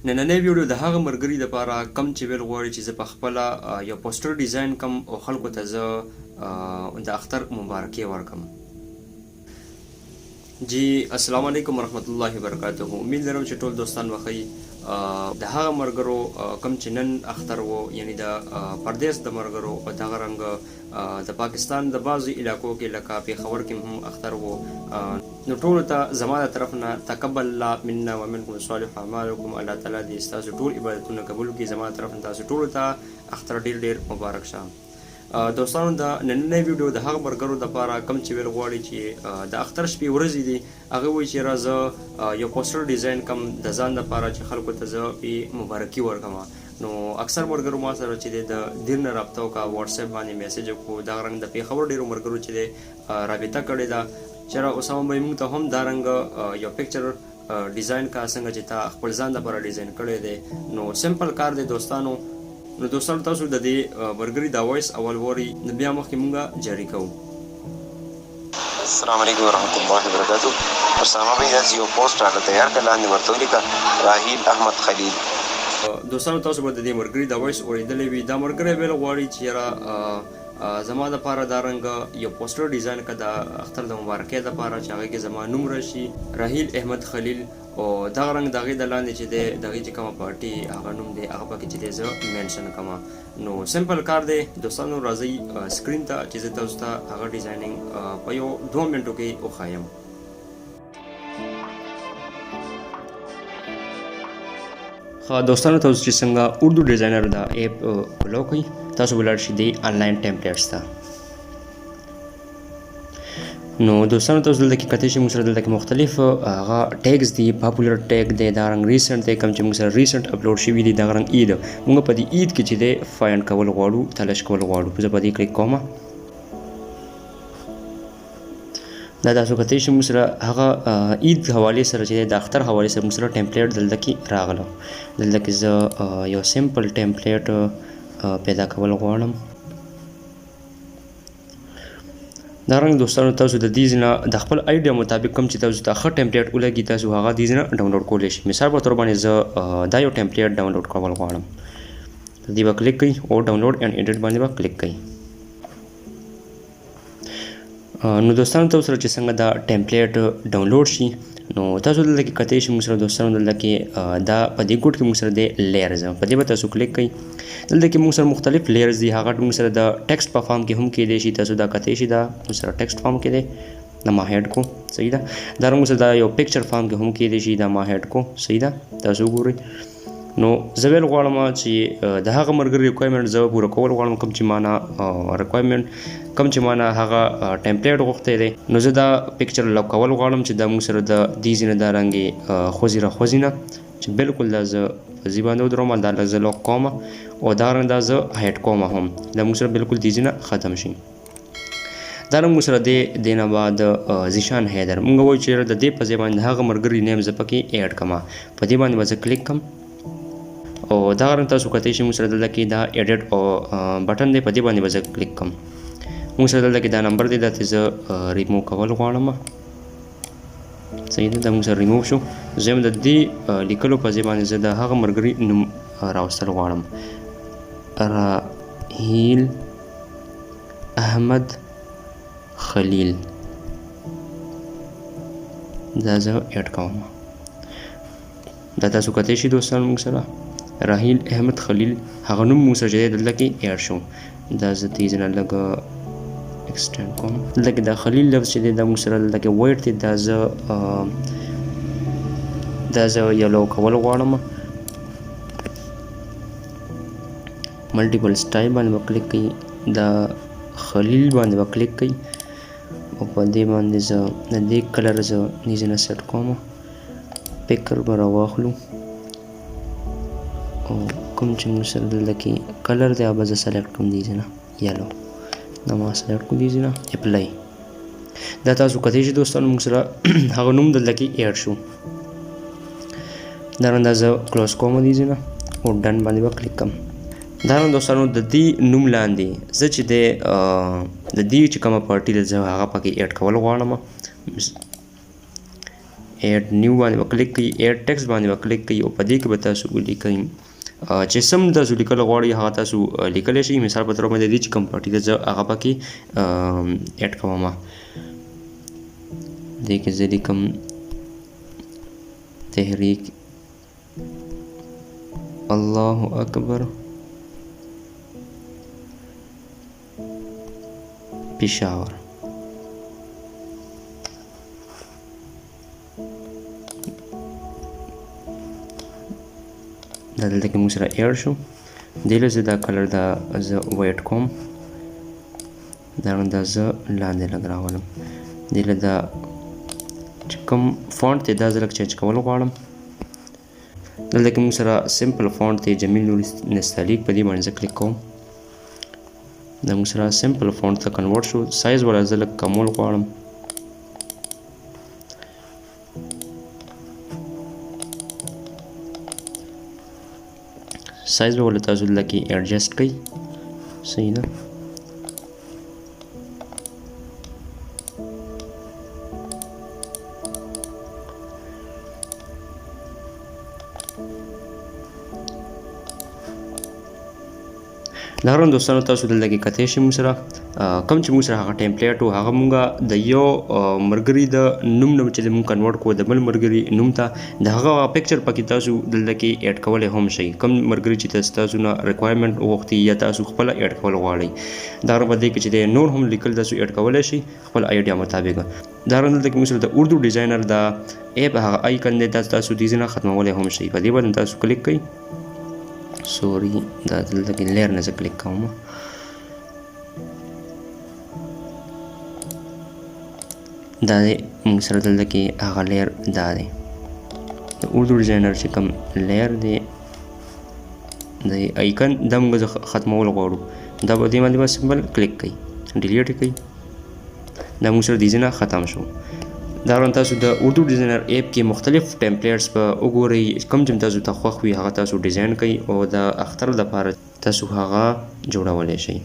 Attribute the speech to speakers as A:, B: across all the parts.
A: نننۍ ویډیو د هغه ملګري دپاره کم چې ویل غواړي چې زه په خپله یو پوسټر ډیزاین کم او خلکو ته زه د اختر مبارکي ورکم. جی السلام علیکم ورحمت الله وبرکاته. امید لرم چې ټول دوستان بخی. د هغه مرګرو کم چې نن اختر وو، یعنی د پردیس د مرګرو په دغه رنګ د پاکستان د بعضو علاقو کې لکه پېښور کې هم اختر وو. نو ټولو ته زما د طرف نه تقبل الله منا ومنکم صالح اعمالکم. الله تعالی دې ستاسو ټول عبادتونه قبول کړي. زما د طرف نه تاسو ټولو ته اختر ډېر ډېر مبارک شه. دوستانو د نننۍ ویډیو د هغه مرګرو دپاره کم چې ویل غواړي چې د اختر شپې ورځې دي، هغه وایي چې یاره زه یو پوسټر ډیزاین کم د ځان دپاره چې خلکو ته زه پې مبارکي ورکړم. نو اکثر مرګرو ما سره چې دی د دیر نه رابطه وکړه، واټساپ باندې میسیج وکړو. دغه رنګ د پېښور ډېرو مرګرو چې دی رابطه کړې ده چې یاره اسامه بھائی موږ ته هم دا رنګ یو پکچر ډیزاین کا څنګه چې تا خپل ځان دپاره ډیزاین کړی دی. نو سمپل کار دی دوستانو. نو دوستانو تاسو د دې برګري دا وایس اول ووري، نو بیا مخکې مونږ جاری کوو.
B: السلام علیکم ورحمۃ اللہ وبرکاتہ. اسامه بھائی داسې یو پوسټ راته تیار کړه، لاندې ورته ولیکه راهیل احمد خلیل.
A: دوستانو تاسو به د دې مرګري دا وایس اورېدلی وي. دا مرګری ویل غواړي چې یاره زما دپاره دا رنګ یو پوسټر ډیزاین کړه د اختر د مبارکۍ دپاره چې هغې کې زما نوم راشي راهیل احمد خلیل، او دغه رنګ د هغې د لاندې چې دی د هغې چې کومه پارټي هغه نوم دی هغه پکې چې دی زه مینشن کړم. نو سمپل کار دی دوستانو. راځئ سکرین ته چې زه تاسو ته هغه ډیزایننګ په یو 2 منټو کې وښایم. دوستانو تاسو چې څنګه اردو ډیزاینر دا ایپ فالو کوئ، تاسو ولاړ شئ د آنلاین ټیمپلیټس ته. نو دوستانو تاسو دلته کې کتلی شئ موږ سره دلته کې مختلف هغه ټیګز دي. پاپولر ټیګ دی، دا رنګ ریسنټ دی، کوم چې موږ سره ریسنټ اپلوډ شوي دي. دغه رنګ عید موږ په دې عید کې چې دی فایند کول غواړو، تلاش کول غواړو. زه په دې کلیک کوم. دا تاسو کتلی شئ موږ سره هغه عید حوالې سره چې دی د اختر حوالې سره موږ سره ټیمپلیټ دلته کې راغله. دلته کې زه یو سمپل ټیمپلیټ پیدا کول غواړم. دا رنګ دوستانو تاسو د دې نه د خپل آیډیا مطابق کوم چې تاسو ته ښه ټیمپلیټ ولګي تاسو هغه دې نه ډاونلوډ کولی شئ. مثال په طور باندې زه دا یو ټیمپلیټ ډاونلوډ کول غواړم. دې به کلیک کوئ او ډاونلوډ اینډ ایډیټ باندې به کلیک کوئ. نو دوستانو تاسو سره چې څنګه دا ټیمپلیټ ډاونلوډ شي، نو تاسو دلته کې کتلی شئ موږ سره دوستانو دلته کې دا په دې ګوټ کې موږ سره دی لیرز، په دې به تاسو کلیک کوئ. دلته کې موږ سره مختلف لیرز دي. هغه موږ سره د ټیکسټ په فارم کې هم کیدای شي. تاسو دا کتلی شئ، دا موږ سره ټیکسټ فارم کې دی، دا ما هیډ کو صحیح ده. دا موږ سره دا یو پکچر فارم کې هم کیدای شي، دا ما هیډ کو صحیح ده. تاسو وګورئ. نو زه ویل غواړم چې د هغه مرګري ریکوایرمنټ زه پوره کول غواړم، کوم چې مانا ریکوایرمنټ کوم چې مانا هغه ټیمپلیټ غوښتی دی. نو زه دا پکچر لک کول غواړم چې دا موږ سره د دې ځینې دا رنګې خوځي را خوځي نه چې بالکل دا زه په ځي باندې ودروم. دا لږ زه لک کوم او دا رنګ دا زه هایډ کوم هم، دا موږ سره بالکل دې ځینې ختم شي. دا رنګ موږ سره دی نه بعد زیشان حیدر موږ وایو چې د دې په ځای باندې هغه مرګري نیم زه پکې ایډ کړم. په دې باندې به زه کلیک کړم او دا رنګ تاسو کتلی شئ موږ سره دلته کې دا ایډیټ او بټن دی، په دې باندې به زه کلیک کړم. موږ سره دلته کې دا نمبر دی، دا ته زه ریموو کول غواړم صحیح ده. دا موږ سره ریموو شو. زه هم د دې لیکلو په ځای باندې زه د هغه مرګري نوم راوستل غواړم، راهیل احمد خلیل. دا زه ایډ کوم. دا تاسو کتلی شئ دوستانو موږ سره راهیل احمد خلیل هغه نوم موږ سره چې دی دلته کې ایډ شو. دا زه دې ځای نه لږ ایکسټینډ کوم. دلته کې دا خلیل لفظ چې دی دا موږ سره دلته کې وایټ دی، دا زه یلو کول غواړم. ملټیپل سټایل باندې به کلیک کوئ، دا خلیل باندې به کلیک کوئ او په دې باندې زه د دې کلر زه دې ځای نه سیټ کوم. پیکر به راواخلو او کوم چې موږ سره دلته کې کلر دی هغه به زه سلیکټ کوم دې ځای نه یلو. دا ما سلیکټ کړو دې ځای نه اپلای. دا تاسو کتلی شئ دوستانو موږ سره هغه نوم دلته کې ایډ شو. دا رنګ دا زه کلوز کوم دې ځای نه او ډن باندې به کلیک کوم. دا رنګ دوستانو د دې نوم لاندې زه چې دی د دې چې کومه پارټي ده زه هغه پکې ایډ کول غواړم. ایډ نیو باندې به کلیک کوئ ایډ ټیکسټ باندې به کلیک کوئ او په دې کې به تاسو ولیکئ چې سم تاسو لیکل غواړئ هغه تاسو لیکلی شئ. مثال په توګه باندې دې چې کوم پارټي ده زه هغه پکې ایډ کوم. دې کې زه لیکم تحریک الله اکبر پېښور. دا دلته کې موږ سره ایډ شو. دې له زه دا کلر دا زه وایټ کوم دا زه لاندې لږ راولم. دې له دا چې کوم فونټ دی دا زه لږ چینج کول غواړم. دلته کې موږ سره سمپل فونټ دی جمیل نور نستعلیق په دې باندې زه کلیک کوم. دا موږ سره سمپل فونټ ته کنورټ شو. سایز والا زه لږ کمول غواړم. سایز به ولې تاسو دلته کې ایډجسټ کړئ. صحیح ده. د هر دوستانو تاسو دلته کې کتلی شئ موږ سره کوم چې موږ سره هغه ټیمپلیټ و هغه موږ د یو ملګري د نوم نه چې موږ کنورټ کړو د بل ملګري نوم ته د هغه پکچر پکې تاسو دلته کې ایډ کولی هم شئ. کوم ملګري چې تاسو نه ریکوایرمنټ وغوښتي یا تاسو خپله ایډ کول غواړئ دا په دې کې چې دی نور هم لیکل تاسو ایډ کولی شئ خپل آیډیا مطابق. دا دلته کې موږ سره د اردو ډیزاینر د ایپ هغه آیکن دی تاسو دې ځای نه ختمولی هم شئ. په دې باندې تاسو کلیک کوئ. سوري دا دلته کې لیر نه زه کلیک کوم. دا دی موږ سره دلته کې هغه لیر دا دی د اردو ډیزاینر چې کوم لیر دی د آیکن دا موږ ختمول غواړو. دا په دې باندې به سمبل کلیک کوئ ډیلیټ یې کوئ. دا موږ سره دې ځای نه ختم شو. دا تاسو د اردو ډیزاینر ایپ کې مختلف ټیمپلیټس په وګورئ کوم چې تاسو ته خوښ وي هغه تاسو ډیزاین کړئ او د اختر لپاره تاسو هغه جوړولی شئ.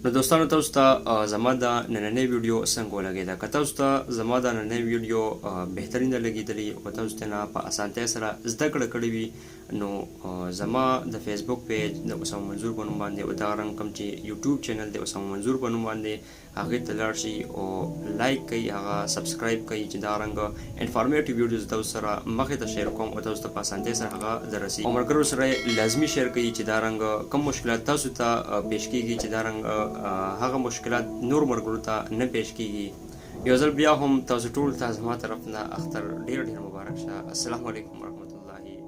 A: نو دوستانو تاسو ته زما د نننۍ ویډیو څنګه ولګېده؟ که تاسو ته زما د نننۍ ویډیو بهترینه لګېدلې او تاسو ته نه په اسانتیا سره زده کړه کړې وي نو زما د فیسبوک پیج د اسامه منظور په نوم باندې او دغه رنګ کوم چې یوټیوب چینل د اسامه منظور په نوم باندې هغې ته لاړ شئ او لایک کوئ هغه سبسکرایب کوئ چې دغه رنګه انفارمیټیو ویډیوز تاسو سره مخې ته شیر کوم او تاسو ته په اسانتیا سره هغه دررسي او ملګرو سره لازمي شیر کوئ چې دغه رنګه کوم مشکلات تاسو ته پیش کیږي چې دغه رنګه هغه مشکلات نور ملګرو ته نه پیش کیږي. یو ځل بیا هم تاسو ټول ته زما طرف نه اختر ډېر ډېر مبارک شه. السلام علیکم ورحمة الله